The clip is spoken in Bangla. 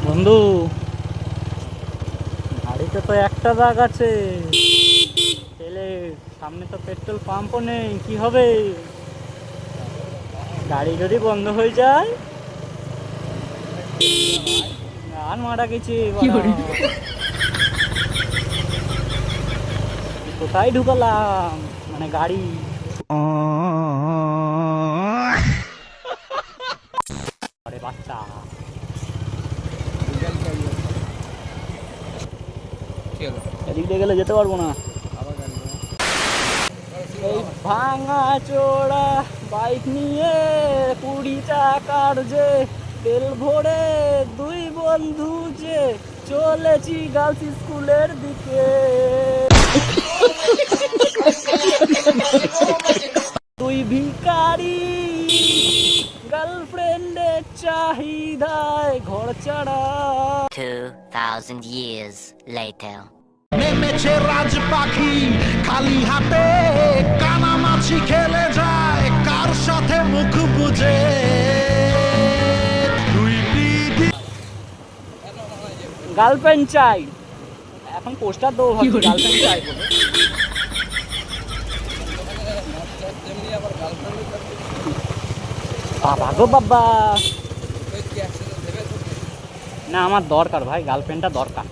বন্ধু, গাড়িতে তো একটা দাগ আছে, তেলে সামনে তো পেট্রোল পাম্পও নেই, কি হবে? গাড়ি যদি বন্ধ হয়ে যায়, গান মারা গেছি। কোথায় ঢুকালাম, মানে গাড়ি। আরে বাচ্চা, এদিক দিয়ে গেলে যেতে পারবো না। এই ভাঙা চোড়া বাইক নিয়ে 20 টাকার যে তেল ভরে দুই বন্ধু যে চলেছি গার্লস স্কুলের দিকে। তুই ভিখারি, গার্লফ্রেন্ডের চাহিদায় ঘর ছাড়া। 2000 years later. নেমেছে রাজ পাখি খালি হাতে, কানামাছি খেলে যায় কার সাথে মুখ বুঝে। গার্লফ্রেন্ড চাই, এখন পোস্টার দেবো ভাবছি গার্লফ্রেন্ড চাই বলে। বাবা গো বাবা, না আমার দরকার ভাই, গার্লফ্রেন্ডটা দরকার।